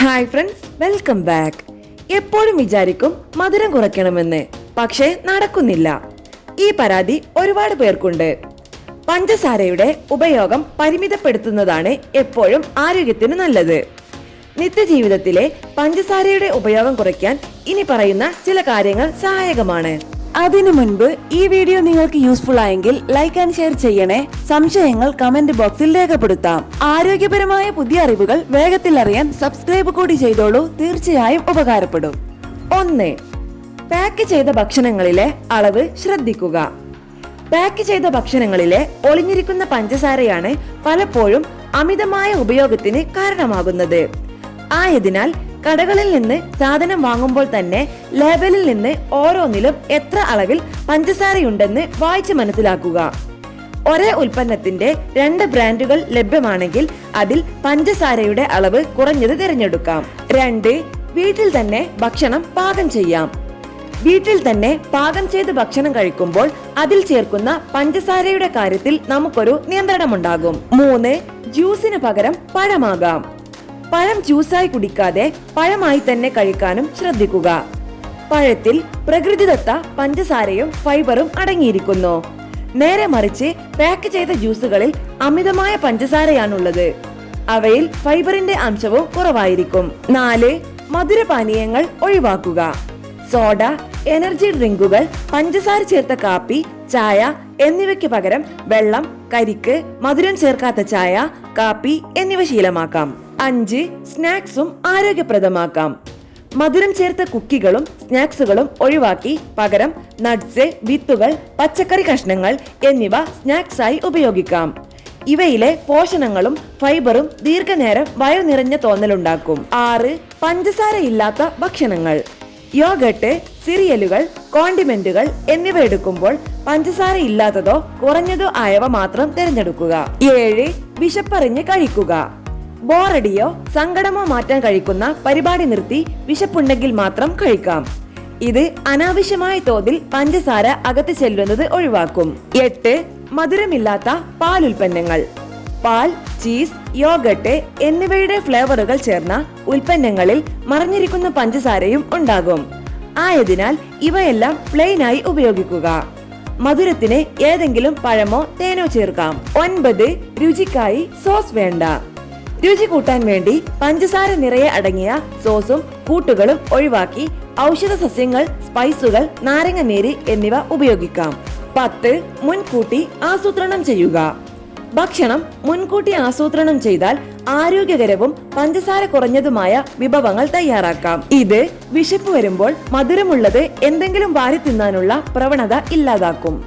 Hi friends, welcome back. എപ്പോഴും വിചാരിക്കും മധുരം കുറയ്ക്കണമെന്ന്, പക്ഷേ നടക്കുന്നില്ല. ഈ പരാതി ഒരുപാട് പേർക്കുണ്ട്. പഞ്ചസാരയുടെ ഉപയോഗം പരിമിതപ്പെടുത്തുന്നതാണ് എപ്പോഴും ആരോഗ്യത്തിന് നല്ലത്. നിത്യജീവിതത്തിലെ പഞ്ചസാരയുടെ ഉപയോഗം കുറയ്ക്കാൻ ഇനി പറയുന്ന ചില കാര്യങ്ങൾ സഹായകമാണ്. അതിനു മുൻപ് ഈ വീഡിയോ നിങ്ങൾക്ക് യൂസ്ഫുൾ ആയെങ്കിൽ ലൈക്ക് ആൻഡ് ഷെയർ ചെയ്യണേ. സംശയങ്ങൾ കമന്റ് ബോക്സിൽ രേഖപ്പെടുത്താം. ആരോഗ്യപരമായ പുതിയ അറിവുകൾ വേഗത്തിൽ അറിയാൻ സബ്സ്ക്രൈബ് കൂടി ചെയ്തോളൂ. തീർച്ചയായും ഉപകാരപ്പെടും. 1. പാക്ക് ചെയ്ത ഭക്ഷണങ്ങളിലെ അളവ് ശ്രദ്ധിക്കുക. പാക്ക് ചെയ്ത ഭക്ഷണങ്ങളിലെ ഒളിഞ്ഞിരിക്കുന്ന പഞ്ചസാരയാണ് പലപ്പോഴും അമിതമായ ഉപയോഗത്തിന് കാരണമാകുന്നത്. ആയതിനാൽ കടകളിൽ നിന്ന് സാധനം വാങ്ങുമ്പോൾ തന്നെ ലേബലിൽ നിന്ന് ഓരോന്നിലും എത്ര അളവിൽ പഞ്ചസാരയുണ്ടെന്ന് വായിച്ച് മനസ്സിലാക്കുക. ഒരേ ഉൽപ്പന്നത്തിന്റെ 2 ബ്രാൻഡുകൾ ലഭ്യമാണെങ്കിൽ അതിൽ പഞ്ചസാരയുടെ അളവ് കുറഞ്ഞത് തിരഞ്ഞെടുക്കാം. 2. വീട്ടിൽ തന്നെ ഭക്ഷണം പാകം ചെയ്യാം. വീട്ടിൽ തന്നെ പാകം ചെയ്ത് ഭക്ഷണം കഴിക്കുമ്പോൾ അതിൽ ചേർക്കുന്ന പഞ്ചസാരയുടെ കാര്യത്തിൽ നമുക്കൊരു നിയന്ത്രണമുണ്ടാകും. 3. ജ്യൂസിന് പകരം പഴമാകാം. പഴം ജ്യൂസായി കുടിക്കാതെ പഴമായി തന്നെ കഴിക്കാനും ശ്രദ്ധിക്കുക. പഴത്തിൽ പ്രകൃതിദത്ത പഞ്ചസാരയും ഫൈബറും അടങ്ങിയിരിക്കുന്നു. നേരെ മറിച്ച് പാക്ക് ചെയ്ത ജ്യൂസുകളിൽ അമിതമായ പഞ്ചസാരയാണുള്ളത്. അവയിൽ ഫൈബറിന്റെ അംശവും കുറവായിരിക്കും. 4. മധുരപാനീയങ്ങൾ ഒഴിവാക്കുക. സോഡ, എനർജി ഡ്രിങ്കുകൾ, പഞ്ചസാര ചേർത്ത കാപ്പി, ചായ എന്നിവയ്ക്ക് പകരം വെള്ളം, കരിക്ക്, മധുരം ചേർക്കാത്ത ചായ, കാപ്പി എന്നിവ ശീലമാക്കാം. 5. സ്നാക്സും ആരോഗ്യപ്രദമാക്കാം. മധുരം ചേർത്ത കുക്കികളും സ്നാക്സുകളും ഒഴിവാക്കി പകരം നട്ട്സ്, വിത്തുകൾ, പച്ചക്കറി കഷ്ണങ്ങൾ എന്നിവ സ്നാക്സായി ഉപയോഗിക്കാം. ഇവയിലെ പോഷകങ്ങളും ഫൈബറും ദീർഘനേരം വയറു നിറഞ്ഞ തോന്നലുണ്ടാക്കും. 6. പഞ്ചസാര ഇല്ലാത്ത ഭക്ഷണങ്ങൾ. യോഗട്ട്, സിറിയലുകൾ, കോണ്ടിമെന്റുകൾ എന്നിവ എടുക്കുമ്പോൾ പഞ്ചസാര ഇല്ലാത്തതോ കുറഞ്ഞതോ ആയവ മാത്രം തിരഞ്ഞെടുക്കുക. 7. വിശപ്പറിഞ്ഞ് കഴിക്കുക. ബോറടിയോ സങ്കടമോ മാറ്റാൻ കഴിക്കുന്ന പരിപാടി നിർത്തി വിശപ്പുണ്ടെങ്കിൽ മാത്രം കഴിക്കാം. ഇത് അനാവശ്യമായ തോതിൽ പഞ്ചസാര അകത്ത് ചെല്ലുന്നത് ഒഴിവാക്കും. 8. മധുരമില്ലാത്ത പാലുൽപ്പന്നങ്ങൾ. പാൽ, ചീസ്, യോഗട്ട് എന്നിവയുടെ ഫ്ലേവറുകൾ ചേർന്ന ഉൽപ്പന്നങ്ങളിൽ മറഞ്ഞിരിക്കുന്ന പഞ്ചസാരയും ഉണ്ടാകും. ആയതിനാൽ ഇവയെല്ലാം പ്ലെയിനായി ഉപയോഗിക്കുക. മധുരത്തിന് ഏതെങ്കിലും പഴമോ തേനോ ചേർക്കാം. 9. രുചിക്കായി സോസ് വേണ്ട. രുചി കൂട്ടാൻ വേണ്ടി പഞ്ചസാര നിറയെ അടങ്ങിയ സോസും കൂട്ടുകളും ഒഴിവാക്കി ഔഷധ സസ്യങ്ങൾ, സ്പൈസുകൾ, നാരങ്ങനീര് എന്നിവ ഉപയോഗിക്കാം. 10. മുൻകൂട്ടി ആസൂത്രണം ചെയ്യുക. ഭക്ഷണം മുൻകൂട്ടി ആസൂത്രണം ചെയ്താൽ ആരോഗ്യകരവും പഞ്ചസാര കുറഞ്ഞതുമായ വിഭവങ്ങൾ തയ്യാറാക്കാം. ഇത് വിശപ്പ് വരുമ്പോൾ മധുരമുള്ളത് എന്തെങ്കിലും വാരി തിന്നാനുള്ള പ്രവണത ഇല്ലാതാക്കും.